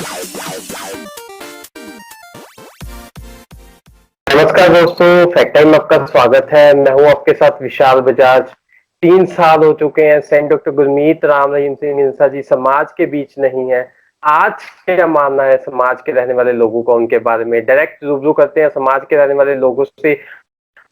नमस्कार दोस्तों, fact time में आपका स्वागत है। मैं हूं आपके साथ विशाल बजाज। 3 साल हो चुके हैं, सेंट डॉक्टर गुरमीत राम रहीम सिंह इंसा जी समाज के बीच नहीं है। आज क्या मानना है समाज के रहने वाले लोगों का उनके बारे में, डायरेक्ट रूबरू करते हैं समाज के रहने वाले लोगों से।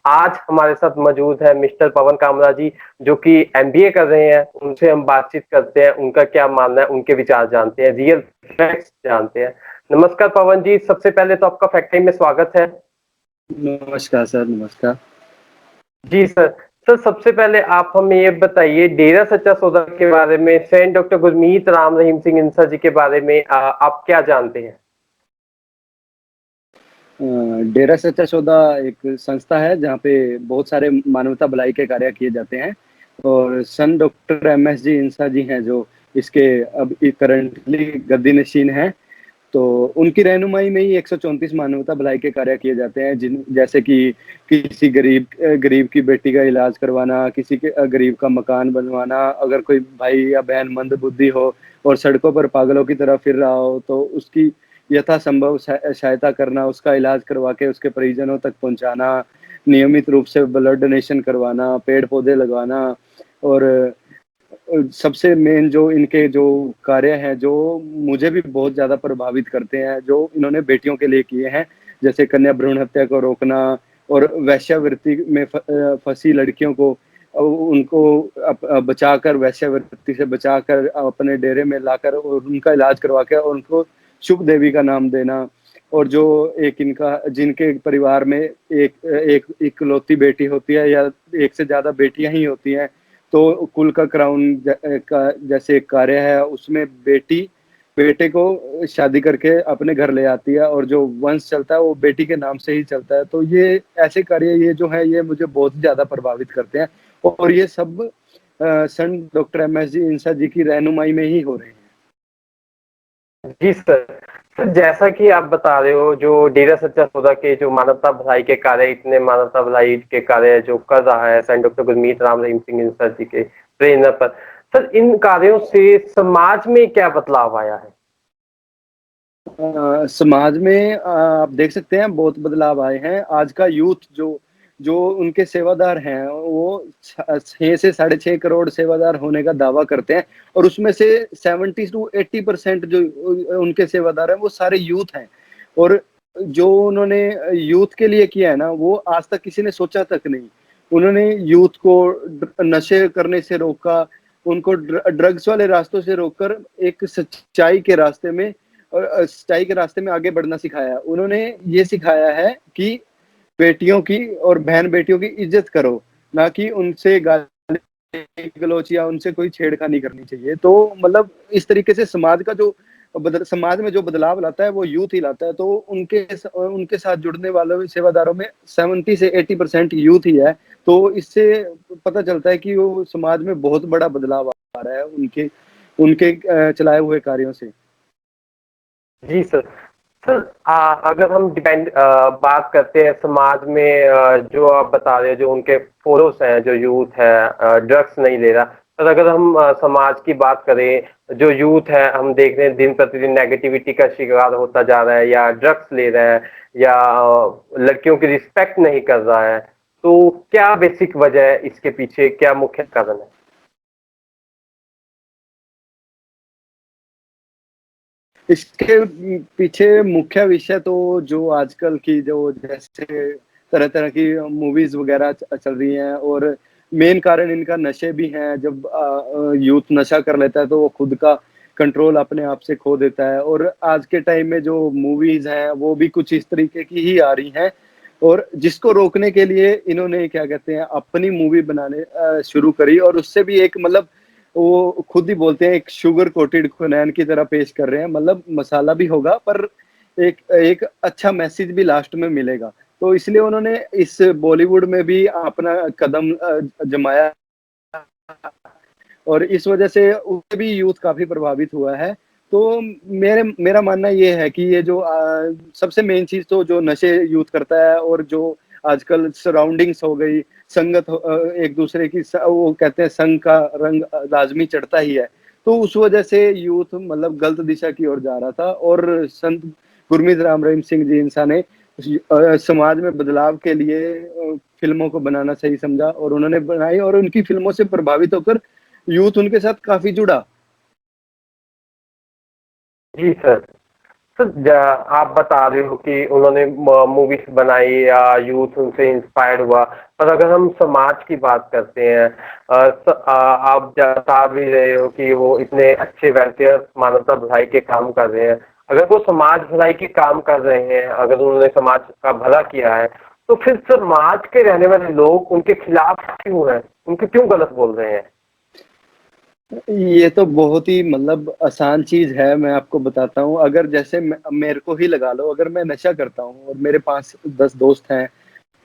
आज हमारे साथ मौजूद है मिस्टर पवन कामरा जी, जो कि एमबीए कर रहे हैं। उनसे हम बातचीत करते हैं, उनका क्या मानना है, उनके विचार जानते हैं, रियल फैक्ट्स जानते हैं। नमस्कार पवन जी, सबसे पहले तो आपका फैक्ट टाइम में स्वागत है। नमस्कार सर, नमस्कार। जी सर। सर, सबसे पहले आप हमें ये बताइए डेरा सच्चा सौदा के बारे में, सेंट डॉक्टर गुरमीत राम रहीम सिंह इंसा जी के बारे में आप क्या जानते हैं? डेरा सच्चा सौदा एक संस्था है जहाँ पे बहुत सारे मानवता भलाई के कार्य किए जाते हैं और सन डॉक्टर एमएस जी इंसा जी हैं जो इसके अब करंटली गद्दी नशीन हैं। तो उनकी रहनुमाई में ही 134 मानवता भलाई के कार्य किए जाते हैं, जिन जैसे कि किसी गरीब की बेटी का इलाज करवाना, किसी के गरीब का मकान बनवाना, अगर कोई भाई या बहन मंदबुद्धि हो और सड़कों पर पागलों की तरह फिर रहा हो तो उसकी यथासंभव सहायता करना, उसका इलाज करवा के उसके परिजनों तक पहुँचाना, नियमित रूप से ब्लड डोनेशन करवाना, पेड़-पौधे लगवाना और सबसे मेन जो इनके जो कार्य हैं, जो मुझे भी बहुत ज़्यादा प्रभावित करते हैं, जो इन्होंने बेटियों के लिए किए हैं, जैसे कन्या भ्रूण हत्या को रोकना और वेश्यावृत्ति में फँसी लड़कियों को उनको बचाकर वेश्यावृत्ति से बचाकर अपने डेरे में लाकर और उनका इलाज करवा के और उनको शुभ देवी का नाम देना। और जो एक इनका जिनके परिवार में एक इकलौती बेटी होती है या एक से ज़्यादा बेटियाँ ही होती हैं, तो कुल का क्राउन का जैसे एक कार्य है, उसमें बेटी बेटे को शादी करके अपने घर ले आती है और जो वंश चलता है वो बेटी के नाम से ही चलता है। तो ये ऐसे कार्य ये जो है ये मुझे बहुत ज़्यादा प्रभावित करते हैं और ये सब संत डॉक्टर एमएस जी इंसा जी की रहनुमाई में ही हो रहे हैं। जी सर। सर, जैसा कि आप बता रहे हो, जो डेरा सच्चा सौदा के जो मानवता भलाई के कार्य, इतने मानवता भलाई के कार्य जो कर रहा है सेंट डॉक्टर गुरमीत राम रहीम सिंह इंसा जी के प्रेरणा पर, सर इन कार्यों से समाज में क्या बदलाव आया है? समाज में आप देख सकते हैं बहुत बदलाव आए हैं। आज का यूथ जो जो उनके सेवादार हैं, वो 6 से साढ़े 6 करोड़ सेवादार होने का दावा करते हैं और उसमें से 70 टू 80% जो उनके सेवादार हैं, वो सारे यूथ हैं। और जो उन्होंने यूथ के लिए किया है ना, वो आज तक किसी ने सोचा तक नहीं। उन्होंने यूथ को नशे करने से रोका, उनको ड्रग्स वाले रास्तों से रोककर एक सच्चाई के रास्ते में सच्चाई के रास्ते में आगे बढ़ना सिखाया है। उन्होंने ये सिखाया है कि बेटियों की और बहन-बेटियों की इज़्ज़त करो, ना कि उनसे गाली-गलौच या उनसे कोई छेड़खानी करनी चाहिए। तो मतलब इस तरीके से समाज में जो बदलाव लाता है वो यूथ ही लाता है। तो उनके साथ जुड़ने वालों में सेवादारों में 70 से 80% यूथ ही है। तो इससे पता चलता है कि वो समाज में बहुत बड़ा बदलाव आ रहा है उनके उनके चलाए हुए कार्यों से। जी सर। सर, अगर हम बात करते हैं समाज में, जो आप बता रहे हो, जो उनके फोरस हैं, जो यूथ है ड्रग्स नहीं ले रहा। पर अगर हम समाज की बात करें, जो यूथ है हम देख रहे हैं दिन प्रतिदिन नेगेटिविटी का शिकार होता जा रहा है, या ड्रग्स ले रहा है, या लड़कियों की रिस्पेक्ट नहीं कर रहा है। तो क्या बेसिक वजह है इसके पीछे, क्या मुख्य कारण है? इसके पीछे मुख्य विषय तो जो आजकल की जो जैसे तरह-तरह की मूवीज़ वगैरह चल रही हैं और मेन कारण इनका नशे भी हैं। जब यूथ नशा कर लेता है तो वो खुद का कंट्रोल अपने आप से खो देता है और आज के टाइम में जो मूवीज़ हैं वो भी कुछ इस तरीके की ही आ रही हैं और जिसको रोकने के लिए इन्होंने क्या कहते हैं अपनी मूवी बनाने शुरू करी और उससे भी एक मतलब वो खुद ही बोलते हैं एक शुगर कोटेड क्विनैन की तरह पेश कर रहे हैं। मतलब मसाला भी होगा पर एक एक अच्छा मैसेज भी लास्ट में मिलेगा। तो इसलिए उन्होंने इस बॉलीवुड में भी अपना कदम जमाया और इस वजह से उससे भी यूथ काफ़ी प्रभावित हुआ है। तो मेरा मानना ये है कि ये जो सबसे मेन चीज़ तो जो नशे यूथ करता है और जो आजकल सराउंडिंग्स हो गई, एक-दूसरे की वो कहते हैं संग का रंग लाज़मी चढ़ता ही है। तो उस वजह से यूथ मतलब गलत दिशा की ओर जा रहा था। और संत गुरमीत राम रहीम सिंह जी इंसान ने समाज में बदलाव के लिए फिल्मों को बनाना सही समझा और उन्होंने बनाई, और उनकी फिल्मों से प्रभावित होकर यूथ उनके साथ काफी जुड़ा। जी सर। सर आप बता रहे हो कि उन्होंने मूवीज बनाई या यूथ उनसे इंस्पायर्ड हुआ, पर अगर हम समाज की बात करते हैं, आप बता भी रहे हो कि वो इतने अच्छे वेलफेयर मानवता भलाई के काम कर रहे हैं। अगर वो समाज भलाई के काम कर रहे हैं, अगर उन्होंने समाज का भला किया है, तो फिर समाज के रहने वाले लोग उनके खिलाफ क्यों हैं, उनके क्यों गलत बोल रहे हैं? ये तो बहुत ही मतलब आसान चीज है, मैं आपको बताता हूँ। अगर जैसे मेरे को ही लगा लो, अगर मैं नशा करता हूँ और मेरे पास 10 दोस्त हैं,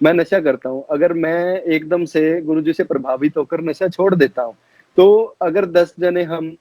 मैं नशा करता हूँ, अगर मैं एकदम से गुरुजी से प्रभावित होकर नशा छोड़ देता हूँ, तो अगर 10 जने हम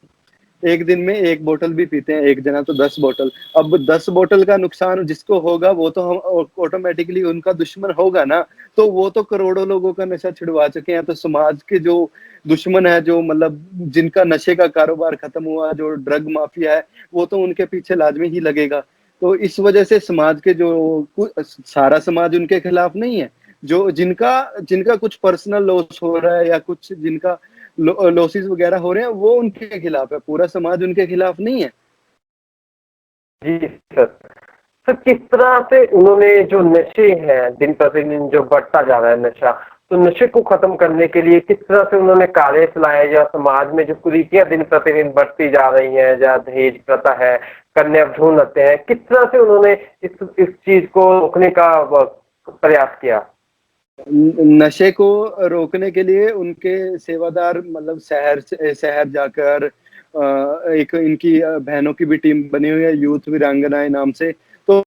एक दिन में एक बोतल भी पीते हैं, एक जना तो 10 बोतल, अब 10 बोतल का नुकसान जिसको होगा वो तो हम ऑटोमेटिकली उनका दुश्मन होगा ना। तो वो तो करोड़ों लोगों का नशा छिड़वा चुके हैं, तो समाज के जो दुश्मन है, जो मतलब जिनका नशे का कारोबार खत्म हुआ, जो ड्रग माफिया है, वो तो उनके पीछे लाजमी ही लगेगा। तो इस वजह से समाज के जो सारा समाज उनके खिलाफ नहीं है, जो जिनका जिनका कुछ पर्सनल लॉस हो रहा है या कुछ जिनका लॉसेस वगैरह हो रहे हैं, वो उनके खिलाफ है, पूरा समाज उनके खिलाफ नहीं है। जी सर। सर किस तरह से उन्होंने जो नशे हैं, दिन प्रतिदिन जो बढ़ता जा रहा है नशा, तो नशे को खत्म करने के लिए किस तरह से उन्होंने कार्य चलाए, या समाज में जो कुरीतियां दिन प्रतिदिन बढ़ती जा रही हैं, जहाँ दहेज प्रथा है, कन्या भ्रूण हत्या है, किस तरह से उन्होंने इस चीज को रोकने का प्रयास किया? नशे को रोकने के लिए उनके सेवादार मतलब शहर से शहर जाकर एक इनकी बहनों की भी टीम बनी हुई है, यूथ वीरांगनाएं नाम से। तो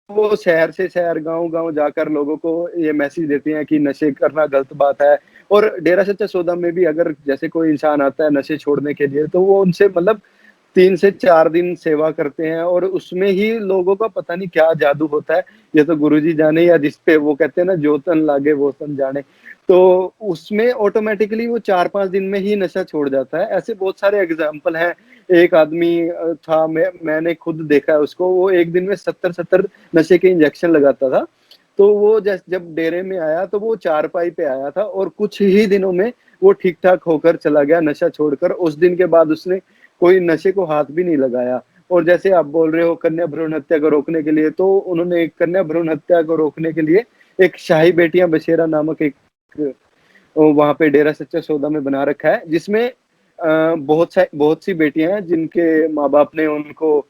वो शहर से शहर, गांव गांव जाकर लोगों को ये मैसेज देती हैं कि नशे करना गलत बात है। और डेरा सच्चा सौदा में भी अगर जैसे कोई इंसान आता है नशे छोड़ने के लिए, तो वो उनसे मतलब 3 से 4 दिन सेवा करते हैं, और उसमें ही लोगों का पता नहीं क्या जादू होता है। ये तो गुरुजी जाने, या जिसपे वो कहते हैं ना, जो तन लागे वो तन जाने। तो उसमें ऑटोमेटिकली वो 4-5 दिन में ही नशा छोड़ जाता है। ऐसे बहुत सारे एग्जाम्पल हैं। एक आदमी था, मैंने खुद देखा है उसको, वो एक दिन में 70-70 नशे के इंजेक्शन लगाता था। तो वो जब डेरे में आया तो वो चारपाई पे आया था, और कुछ ही दिनों में वो ठीक ठाक होकर चला गया नशा छोड़कर। उस दिन के बाद उसने कोई नशे को हाथ भी नहीं लगाया। और जैसे आप बोल रहे हो कन्या भ्रूण हत्या को रोकने के लिए, तो उन्होंने कन्या भ्रूण हत्या को रोकने के लिए एक शाही बेटियां बसेरा नामक एक वहां पे डेरा सच्चा सौदा में बना रखा है, जिसमें बहुत सी बेटियां हैं जिनके माँ बाप ने उनको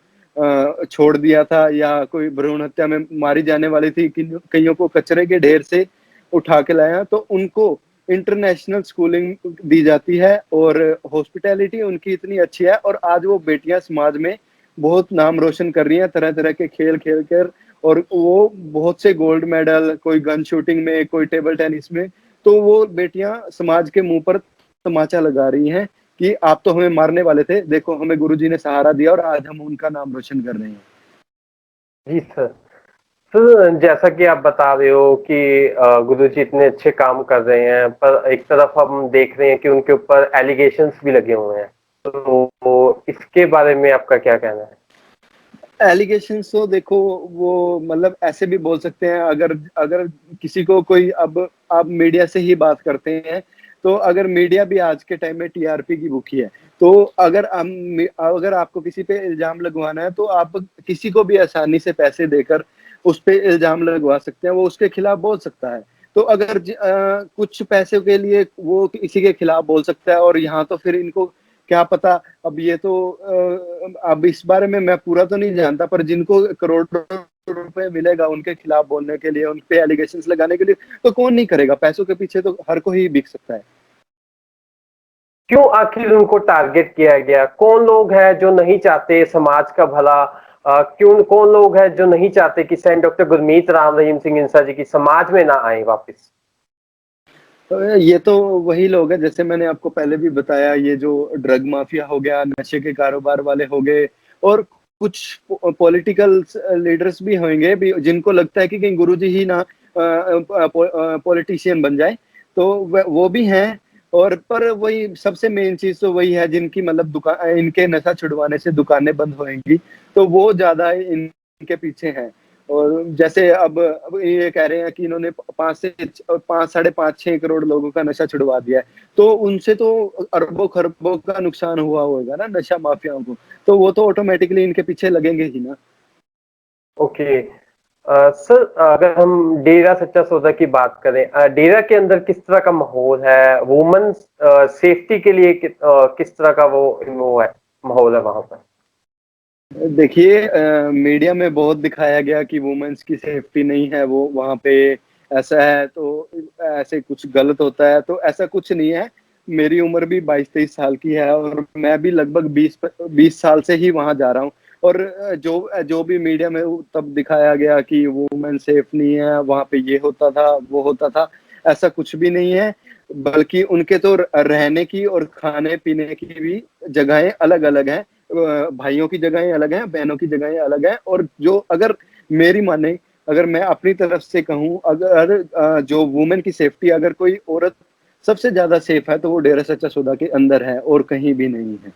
छोड़ दिया था, या कोई भ्रूण हत्या में मारी जाने वाली थी, कईयों को कचरे के ढेर से उठा के लाया, तो उनको इंटरनेशनल स्कूलिंग दी जाती है, और हॉस्पिटैलिटी उनकी इतनी अच्छी है, और आज वो बेटियां समाज में बहुत नाम रोशन कर रही हैं, तरह तरह के खेल खेल कर। और वो बहुत से गोल्ड मेडल, कोई गन शूटिंग में, कोई टेबल टेनिस में। तो वो बेटियां समाज के मुंह पर तमाचा लगा रही हैं कि आप तो हमें मारने वाले थे, देखो हमें गुरुजी ने सहारा दिया और आज हम उनका नाम रोशन कर रहे हैं। जी सर। सर जैसा कि आप बता रहे हो कि गुरुजी इतने अच्छे काम कर रहे हैं, पर एक तरफ हम देख रहे हैं कि उनके ऊपर एलिगेशंस भी लगे हुए हैं, तो इसके बारे में आपका क्या कहना है? एलिगेशंस तो देखो, वो मतलब ऐसे भी बोल सकते हैं। अगर अगर किसी को कोई, अब आप मीडिया से ही बात करते हैं, तो अगर मीडिया भी आज के टाइम में टीआरपी की भूखी है, तो अगर आपको किसी पे इल्जाम लगवाना है, तो आप किसी को भी आसानी से पैसे देकर उस पे इल्जाम लगवा सकते हैं, वो उसके खिलाफ बोल सकता है। तो अगर कुछ पैसे के लिए वो किसी के खिलाफ बोल सकता है, और यहाँ तो फिर इनको क्या पता। अब ये तो अब इस बारे में मैं पूरा तो नहीं जानता, पर जिनको करोड़ों रुपए मिलेगा उनके खिलाफ बोलने के लिए, उन पे एलिगेशंस लगाने के लिए, तो कौन नहीं करेगा। पैसों के पीछे तो हर कोई बिक सकता है। क्यों आखिर उनको टारगेट किया गया? कौन लोग हैं जो नहीं चाहते समाज का भला? क्यों, कौन लोग हैं जो नहीं चाहते कि सेंट डॉक्टर गुरमीत राम रहीम सिंह इंसा जी की समाज में ना आए वापस? तो ये तो वही लोग हैं, जैसे मैंने आपको पहले भी बताया, ये जो ड्रग माफिया हो गया, नशे के कारोबार वाले हो गए, और कुछ पॉलिटिकल लीडर्स भी होंगे भी, जिनको लगता है कि कहीं गुरुजी ही ना पॉलिटिशियन बन जाए, तो वो भी हैं। और पर वही सबसे मेन चीज तो वही है, जिनकी मतलब दुकान, इनके नशा छुड़वाने से दुकानें बंद होएंगी, तो वो ज्यादा इनके पीछे हैं। और जैसे अब ये कह रहे हैं कि इन्होंने 5 साढ़े 5 6 करोड़ लोगों का नशा छुड़वा दिया है, तो उनसे तो अरबों खरबों का नुकसान हुआ होगा ना नशा माफियाओं को, तो वो तो ऑटोमेटिकली इनके पीछे लगेंगे ही ना। ओके। सर, अगर हम डेरा सच्चा सौदा की बात करें, डेरा के अंदर किस तरह का माहौल है? वुमेन सेफ्टी के लिए किस तरह का वो है, माहौल है वहां पर? देखिए, मीडिया में बहुत दिखाया गया कि वुमेन्स की सेफ्टी नहीं है, वो वहाँ पे ऐसा है, तो ऐसे कुछ गलत होता है, तो ऐसा कुछ नहीं है। मेरी उम्र भी 22-23 साल की है और मैं भी लगभग 20 साल से ही वहाँ जा रहा हूँ। और जो जो भी मीडिया में तब दिखाया गया कि वुमेन सेफ नहीं है, वहाँ पे ये होता था वो होता था, ऐसा कुछ भी नहीं है। बल्कि उनके तो रहने की और खाने पीने की भी जगहें अलग अलग हैं। भाइयों की जगहें अलग हैं, बहनों की जगहें अलग हैं। और जो अगर मेरी माने, अगर मैं अपनी तरफ से कहूँ, अगर जो वुमेन की सेफ्टी, अगर कोई औरत सबसे ज्यादा सेफ है तो वो डेरा सच्चा सौदा के अंदर है और कहीं भी नहीं है।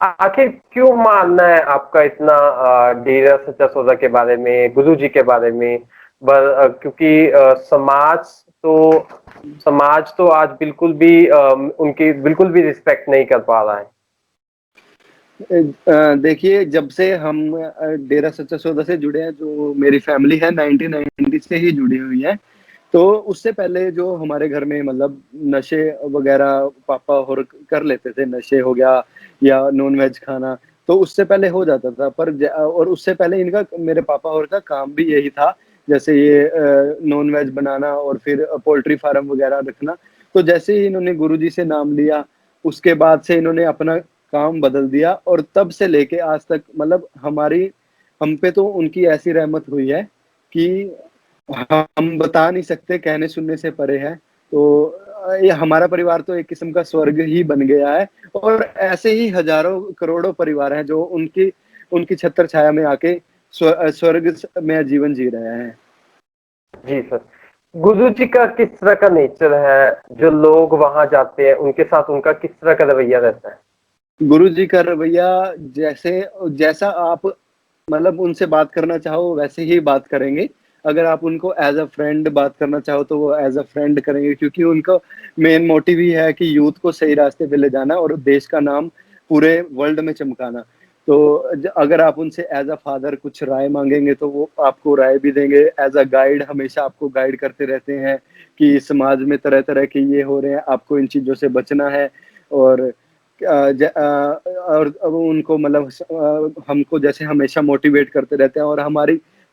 आखिर क्यों मानना है आपका इतना डेरा सच्चा सौदा के बारे में, गुरु जी के बारे में? क्योंकि समाज तो आज बिल्कुल भी उनकी बिल्कुल भी रिस्पेक्ट नहीं कर पा रहा है। देखिए, जब से हम डेरा सच्चा सौदा से जुड़े हैं, जो मेरी फैमिली है 1990 से ही जुड़ी हुई है। तो उससे पहले जो हमारे घर में मतलब नशे वगैरह पापा और कर लेते थे, नशे हो गया या नॉन वेज खाना, तो उससे पहले हो जाता था। और उससे पहले इनका, मेरे पापा और का काम भी यही था, जैसे ये नॉन वेज बनाना और फिर पोल्ट्री फार्म वगैरह रखना। तो जैसे ही इन्होंने गुरुजी से नाम लिया, उसके बाद से इन्होंने अपना काम बदल दिया, और तब से लेके आज तक मतलब हम पे तो उनकी ऐसी रहमत हुई है कि हम बता नहीं सकते, कहने सुनने से परे है। तो ये हमारा परिवार तो एक किस्म का स्वर्ग ही बन गया है। और ऐसे ही हजारों करोड़ों परिवार हैं जो उनकी उनकी छत्र छाया में आके स्वर्ग में जीवन जी रहे हैं। जी सर। गुरु जी का किस तरह का नेचर है? जो लोग वहां जाते हैं उनके साथ उनका किस तरह का रवैया रहता है? गुरु जी का रवैया, जैसे जैसा आप मतलब उनसे बात करना चाहो वैसे ही बात करेंगे। अगर आप उनको एज अ फ्रेंड बात करना चाहो तो वो एज अ फ्रेंड करेंगे, क्योंकि उनका मेन मोटिव ही है कि यूथ को सही रास्ते पे ले जाना और देश का नाम पूरे वर्ल्ड में चमकाना। तो अगर आप उनसे एज अ फादर कुछ राय मांगेंगे तो वो आपको राय भी देंगे। एज अ गाइड हमेशा आपको गाइड करते रहते हैं कि समाज में तरह तरह के ये हो रहे हैं, आपको इन चीजों से बचना है। और और अब उनको मतलब हमको जैसे हमेशा मोटिवेट करते रहते हैं। और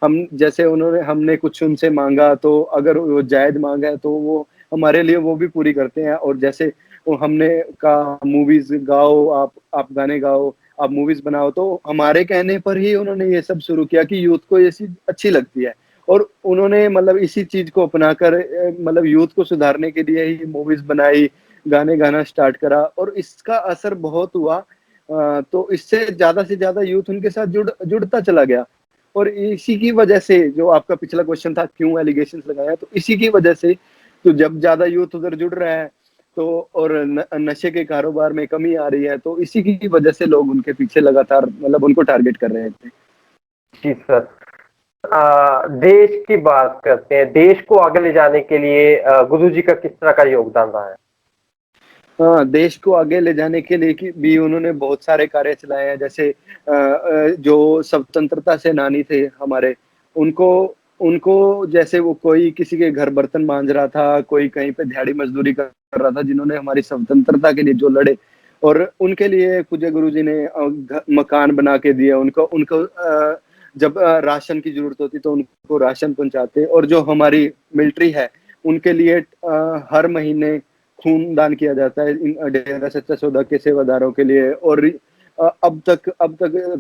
हम जैसे उन्होंने हमने कुछ उनसे मांगा, तो अगर वो जायज मांगा है तो वो हमारे लिए वो भी पूरी करते हैं। और जैसे वो हमने कहा मूवीज गाओ, आप गाने गाओ, आप मूवीज बनाओ, तो हमारे कहने पर ही उन्होंने ये सब शुरू किया कि यूथ को ये चीज अच्छी लगती है। और उन्होंने मतलब इसी चीज को अपनाकर मतलब यूथ को सुधारने के लिए ही मूवीज बनाई, गाने गाना स्टार्ट करा, और इसका असर बहुत हुआ। तो इससे ज्यादा से ज्यादा यूथ उनके साथ जुड़ता चला गया। और इसी की वजह से, जो आपका पिछला क्वेश्चन था क्यों एलिगेशंस लगाया, तो इसी की वजह से, तो जब ज्यादा यूथ उधर जुड़ रहा है तो, और नशे के कारोबार में कमी आ रही है, तो इसी की वजह से लोग उनके पीछे लगातार मतलब उनको टारगेट कर रहे थे। जी सर। देश की बात करते हैं। देश को आगे ले जाने के लिए गुरु जी का किस तरह का योगदान रहा है? हाँ, देश को आगे ले जाने के लिए भी उन्होंने बहुत सारे कार्य चलाए हैं। जैसे जो स्वतंत्रता सेनानी थे हमारे, उनको उनको जैसे वो कोई किसी के घर बर्तन मांज रहा था, कोई कहीं पे दिहाड़ी मजदूरी कर रहा था, जिन्होंने हमारी स्वतंत्रता के लिए जो लड़े, और उनके लिए पूज्य गुरु जी ने मकान बना के दिए। उनको उनको जब राशन की जरूरत होती तो उनको राशन पहुंचाते। और जो हमारी मिलिट्री है, उनके लिए हर महीने खून दान किया जाता है इन डेरा सच्चा सौदा के सेवादारों के लिए। और अब तक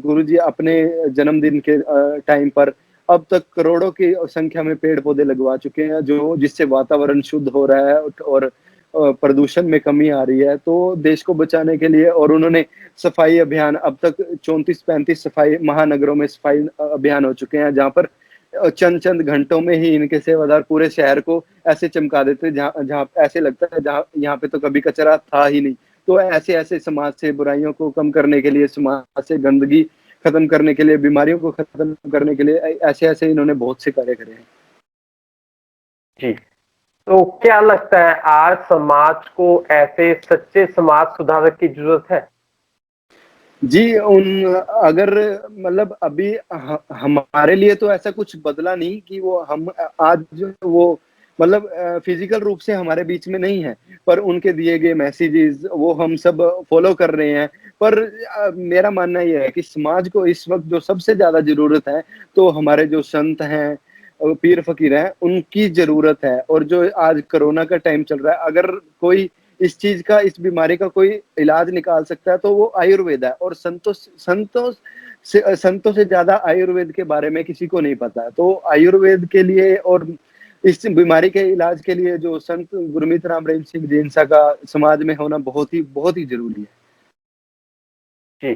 गुरुजी अपने जन्मदिन के टाइम पर अब तक करोड़ों की संख्या में पेड़ पौधे लगवा चुके हैं, जो जिससे वातावरण शुद्ध हो रहा है और प्रदूषण में कमी आ रही है। तो देश को बचाने के लिए, और उन्होंने सफाई अभियान, अब तक 34-35 सफाई महानगरों में सफाई अभियान हो चुके हैं, जहाँ पर चंद चंद घंटों में ही इनके सेवादार पूरे शहर को ऐसे चमका देते जहाँ जहाँ ऐसे लगता है जहाँ यहाँ पे तो कभी कचरा था ही नहीं। तो ऐसे ऐसे समाज से बुराइयों को कम करने के लिए, समाज से गंदगी खत्म करने के लिए, बीमारियों को खत्म करने के लिए ऐसे ऐसे इन्होंने बहुत से कार्य करे हैं। जी। तो क्या लगता है आज समाज को ऐसे सच्चे समाज सुधारक की जरूरत है? जी, अगर मतलब अभी हमारे लिए तो ऐसा कुछ बदला नहीं कि वो हम आज जो वो मतलब फिजिकल रूप से हमारे बीच में नहीं है, पर उनके दिए गए मैसेजेस वो हम सब फॉलो कर रहे हैं। पर मेरा मानना ये है कि समाज को इस वक्त जो सबसे ज्यादा जरूरत है, तो हमारे जो संत हैं, पीर फकीर हैं, उनकी जरूरत है। और जो आज कोरोना का टाइम चल रहा है, अगर कोई इस चीज का, इस बीमारी का कोई इलाज निकाल सकता है तो वो आयुर्वेद है। और संतों से ज्यादा आयुर्वेद के बारे में किसी को नहीं पता है। तो आयुर्वेद के लिए और इस बीमारी के इलाज के लिए जो संत गुरमीत राम रहीम सिंह जींसा का समाज में होना बहुत ही जरूरी है। जी।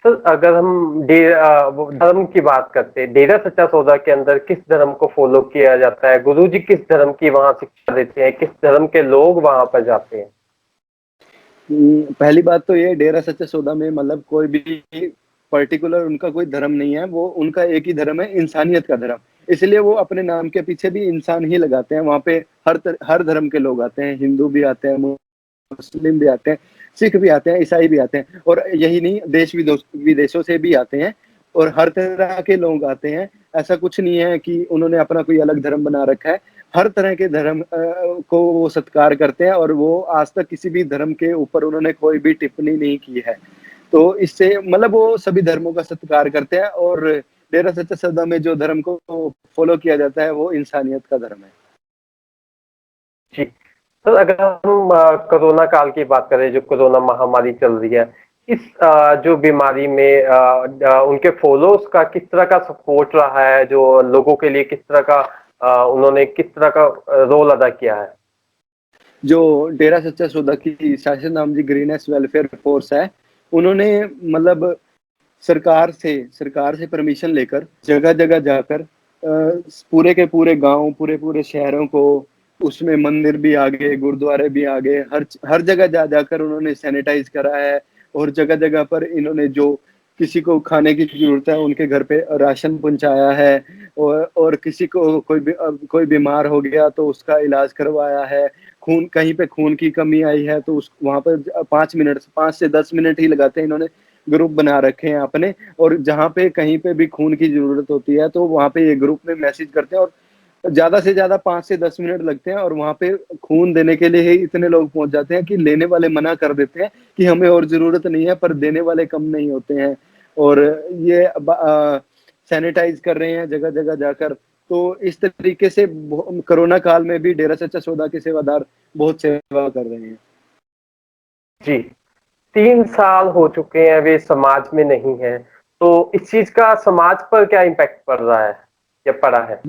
तो अगर हम वो धर्म की बात करते हैं, डेरा सच्चा सौदा के अंदर किस धर्म को फॉलो किया जाता है? गुरुजी किस धर्म की वहां शिक्षा देते हैं? किस धर्म के लोग वहां पर जाते हैं? पहली बात तो ये, डेरा सच्चा सौदा में मतलब कोई भी पर्टिकुलर उनका कोई धर्म नहीं है। वो उनका एक ही धर्म है, इंसानियत का धर्म। इसलिए वो अपने नाम के पीछे भी इंसान ही लगाते हैं। वहां पे हर धर्म के लोग आते हैं, हिंदू भी आते हैं, मुस्लिम भी आते हैं, सिख भी आते हैं, ईसाई भी आते हैं। और यही नहीं, देश विदेशों से भी आते हैं और हर तरह के लोग आते हैं। ऐसा कुछ नहीं है कि उन्होंने अपना कोई अलग धर्म बना रखा है। हर तरह के धर्म को वो सत्कार करते हैं और वो आज तक किसी भी धर्म के ऊपर उन्होंने कोई भी टिप्पणी नहीं की है। तो इससे मतलब वो सभी धर्मों का सत्कार करते हैं। और डेरा सच्चा सौदा में जो धर्म को फॉलो किया जाता है वो इंसानियत का धर्म है। जी। तो अगर हम कोरोना काल की बात करें, जो कोरोना महामारी चल रही है, इस जो बीमारी में उनके फॉलोअर्स का किस तरह का सपोर्ट रहा है? जो लोगों के लिए किस तरह का उन्होंने किस तरह का रोल अदा किया है? जो डेरा सच्चा सौदा की शासन नाम जी ग्रीनेस वेलफेयर फोर्स है, उन्होंने मतलब सरकार से परमिशन लेकर जगह जगह जाकर पूरे के पूरे गांव, पूरे पूरे शहरों को, उसमें मंदिर भी आ गए, गुरुद्वारे भी आ गए, हर जगह जा जाकर उन्होंने सैनिटाइज करा है। और जगह जगह पर इन्होंने जो किसी को खाने की जरूरत है उनके घर पे राशन पहुंचाया है। और किसी को कोई बीमार हो गया तो उसका इलाज करवाया है। खून, कहीं पे खून की कमी आई है तो उस वहां पर 5 से 10 मिनट ही लगाते हैं। इन्होंने ग्रुप बना रखे हैं अपने। और जहाँ पे कहीं पे भी खून की जरूरत होती है तो वहां पे ये ग्रुप में मैसेज करते हैं। और ज्यादा से ज्यादा 5 से 10 मिनट लगते हैं और वहां पे खून देने के लिए ही इतने लोग पहुंच जाते हैं कि लेने वाले मना कर देते हैं कि हमें और जरूरत नहीं है, पर देने वाले कम नहीं होते हैं। और ये सैनिटाइज कर रहे हैं जगह जगह जाकर। तो इस तरीके से कोरोना काल में भी डेरा सच्चा सौदा के सेवादार बहुत सेवा कर रहे हैं। जी। 3 साल हो चुके हैं, वे समाज में नहीं है। तो इस चीज का समाज पर क्या इम्पैक्ट पड़ रहा है या पड़ा है?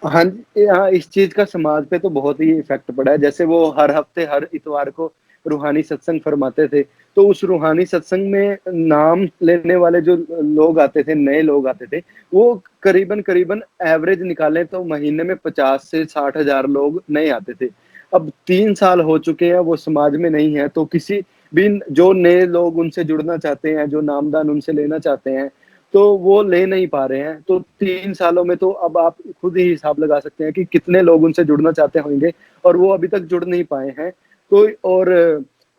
हाँ जी, हाँ, इस चीज का समाज पे तो बहुत ही इफेक्ट पड़ा है। जैसे वो हर हफ्ते हर इतवार को रूहानी सत्संग फरमाते थे। तो उस रूहानी सत्संग में नाम लेने वाले जो लोग आते थे, नए लोग आते थे, वो करीबन करीबन एवरेज निकालें तो महीने में 50 से 60 हजार लोग नए आते थे। अब 3 साल हो चुके हैं, वो समाज में नहीं है। तो किसी भी जो नए लोग उनसे जुड़ना चाहते हैं, जो नामदान उनसे लेना चाहते हैं, तो वो ले नहीं पा रहे हैं। तो 3 सालों में तो अब आप खुद ही हिसाब लगा सकते हैं कि कितने लोग उनसे जुड़ना चाहते होंगे और वो अभी तक जुड़ नहीं पाए हैं। तो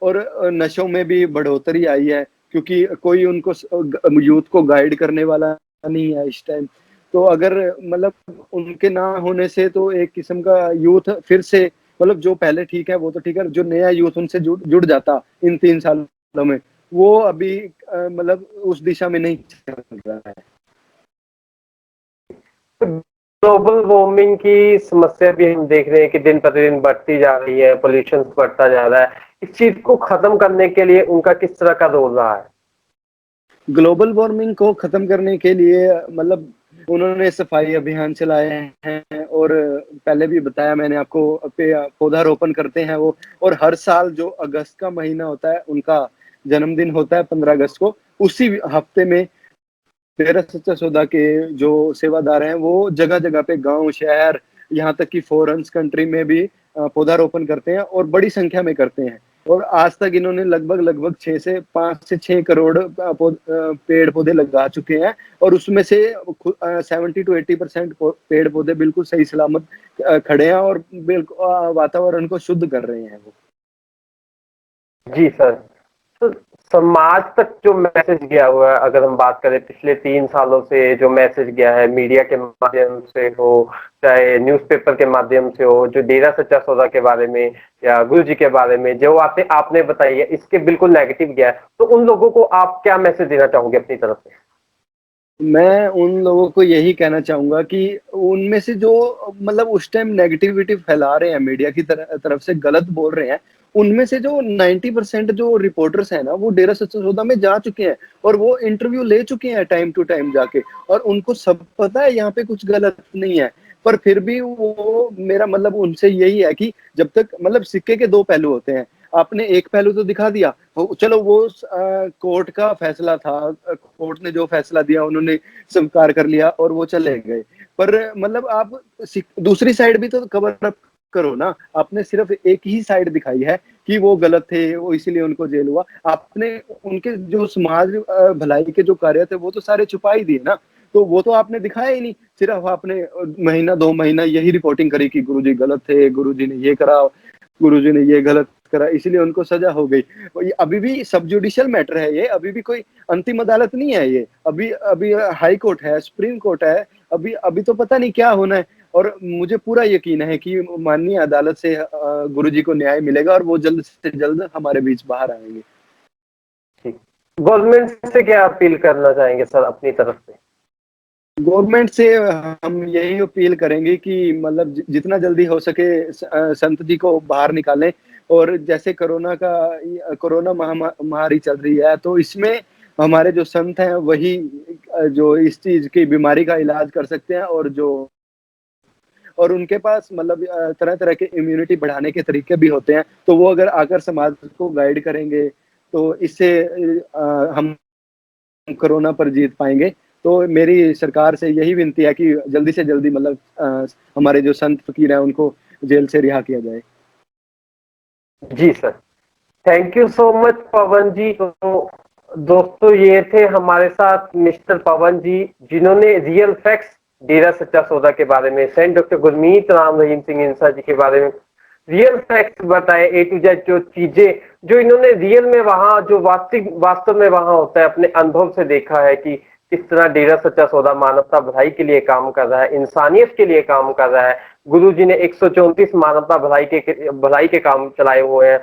और नशों में भी बढ़ोतरी आई है, क्योंकि कोई उनको यूथ को गाइड करने वाला नहीं है इस टाइम। तो अगर मतलब उनके ना होने से तो एक किस्म का यूथ फिर से मतलब जो पहले ठीक है वो तो ठीक है, जो नया यूथ उनसे जुड़ जुड़ जाता इन 3 सालों में, वो अभी मतलब उस दिशा में नहीं चल रहा है। ग्लोबल वार्मिंग की समस्या भी हम देख रहे हैं कि दिन प्रतिदिन बढ़ती जा रही है, पोल्यूशन बढ़ता जा रहा है। इस चीज को खत्म करने के लिए उनका किस तरह का रोल रहा है? ग्लोबल वार्मिंग को खत्म करने के लिए मतलब उन्होंने सफाई अभियान चलाए हैं। और पहले भी बताया मैंने आपको, पौधारोपण करते हैं वो। और हर साल जो अगस्त का महीना होता है, उनका जन्मदिन होता है 15 अगस्त को, उसी हफ्ते में डेरा सच्चा सौदा के जो सेवादार हैं वो जगह जगह पे गांव शहर यहाँ तक कि फॉरेन कंट्री में भी पौधारोपण करते हैं और बड़ी संख्या में करते हैं। और आज तक इन्होंने लगभग लगभग 5 से 6 करोड़ पेड़ पौधे लगा चुके हैं। और उसमें से 70 to 80% पेड़ पौधे बिल्कुल सही सलामत खड़े हैं और बिल्कुल वातावरण को शुद्ध कर रहे हैं वो। जी सर। तो समाज तक जो मैसेज गया हुआ है, अगर हम बात करें पिछले 3 सालों से जो मैसेज गया है मीडिया के माध्यम से हो, चाहे न्यूज़पेपर के माध्यम से हो, जो डेरा सच्चा सौदा के बारे में या गुरु जी के बारे में जो बातें आपने बताई है, इसके बिल्कुल नेगेटिव गया है, तो उन लोगों को आप क्या मैसेज देना चाहोगे अपनी तरफ से? मैं उन लोगों को यही कहना चाहूंगा कि उनमें से जो मतलब उस टाइम नेगेटिविटी फैला रहे हैं, मीडिया की तरफ से गलत बोल रहे हैं, उनमें से जो 90% जो रिपोर्टर्स हैं ना, वो डेरा सच्चा सौदा में जा चुके हैं और वो इंटरव्यू ले चुके हैं टाइम टू टाइम जाके। और उनको सब पता है यहाँ पे कुछ गलत नहीं है। पर फिर भी वो, मेरा मतलब उनसे यही है कि जब तक मतलब सिक्के के दो पहलू होते हैं, आपने एक पहलू तो दिखा दिया, चलो वो कोर्ट का फैसला था, कोर्ट ने जो फैसला दिया उन्होंने स्वीकार कर लिया और वो चले गए। पर मतलब आप दूसरी साइड भी तो कवर अप करो ना। आपने सिर्फ एक ही साइड दिखाई है कि वो गलत थे, वो इसीलिए उनको जेल हुआ। आपने उनके जो समाज भलाई के जो कार्य थे वो तो सारे छुपा ही दिए ना। तो वो तो आपने दिखाया ही नहीं। सिर्फ आपने महीना 2 महीना यही रिपोर्टिंग करी कि गुरुजी गलत थे, गुरुजी ने ये करा, गुरुजी ने ये गलत करा, इसलिए उनको सजा हो गई। ये अभी भी सब जुडिशियल मैटर है, ये अभी भी कोई अंतिम अदालत नहीं है। ये अभी अभी हाई कोर्ट है, सुप्रीम कोर्ट है। अभी अभी तो पता नहीं क्या होना है। और मुझे पूरा यकीन है कि माननीय अदालत से गुरुजी को न्याय मिलेगा और वो जल्द से जल्द हमारे बीच बाहर आएंगे। ठीक। गवर्नमेंट से क्या अपील करना चाहेंगे सर अपनी तरफ से? गवर्नमेंट से हम यही अपील करेंगे कि मतलब जितना जल्दी हो सके संत जी को बाहर निकालें। और जैसे कोरोना महामारी चल रही है, तो इसमें हमारे जो संत हैं वही जो इस चीज की बीमारी का इलाज कर सकते हैं। और उनके पास मतलब तरह तरह के इम्यूनिटी बढ़ाने के तरीके भी होते हैं। तो वो अगर आकर समाज को गाइड करेंगे तो इससे हम कोरोना पर जीत पाएंगे। तो मेरी सरकार से यही विनती है कि जल्दी से जल्दी मतलब हमारे जो संत फकीर हैं उनको जेल से रिहा किया जाए। जी sir, thank you so much Pawan ji. तो दोस्तों, ये थे हमारे साथ मिस्टर पवन जी, जिन्होंने रियल फैक्ट्स डेरा सच्चा सौदा के बारे में, सेंट डॉक्टर गुरमीत राम रहीम सिंह इंसा जी के बारे में रियल फैक्ट्स बताए, ए टू जेड जो चीजें जो इन्होंने रियल में वहां जो वास्तव में वहां होता है, अपने अनुभव से देखा है कि किस तरह डेरा सच्चा सौदा मानवता भलाई के लिए काम कर रहा है, इंसानियत के लिए काम कर रहा है। गुरु जी ने 134 मानवता भलाई के काम चलाए हुए हैं,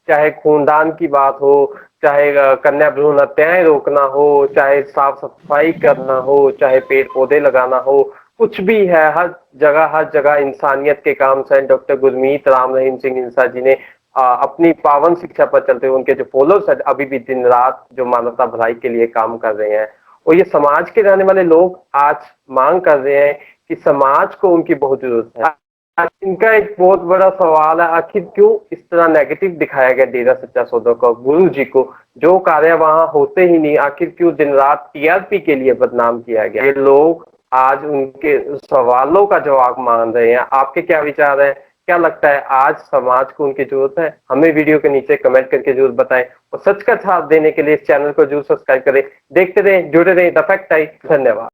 चाहे खूनदान की बात हो, चाहे कन्या भ्रूण हत्याएं रोकना हो, चाहे साफ सफाई करना हो, चाहे पेड़ पौधे लगाना हो, कुछ भी है, हर जगह इंसानियत के काम सेंट डॉक्टर गुरमीत राम रहीम सिंह इंसा जी ने अपनी पावन शिक्षा पर चलते हुए उनके जो फॉलोअर्स है अभी भी दिन रात जो मानवता भलाई के लिए काम कर रहे हैं। और ये समाज के रहने वाले लोग आज मांग कर रहे हैं कि समाज को उनकी बहुत जरूरत है। इनका एक बहुत बड़ा सवाल है, आखिर क्यों इस तरह नेगेटिव दिखाया गया डेरा सच्चा सौदा को, गुरु जी को, जो कार्य वहां होते ही नहीं, आखिर क्यों दिन रात टीआरपी के लिए बदनाम किया गया? ये लोग आज उनके सवालों का जवाब मांग रहे हैं। आपके क्या विचार है? क्या लगता है आज समाज को उनकी जरूरत है? हमें वीडियो के नीचे कमेंट करके जरूर बताएं और सच का साथ देने के लिए इस चैनल को जरूर सब्सक्राइब करें। देखते रहें, जुड़े रहें द फैक्ट टाइम। धन्यवाद।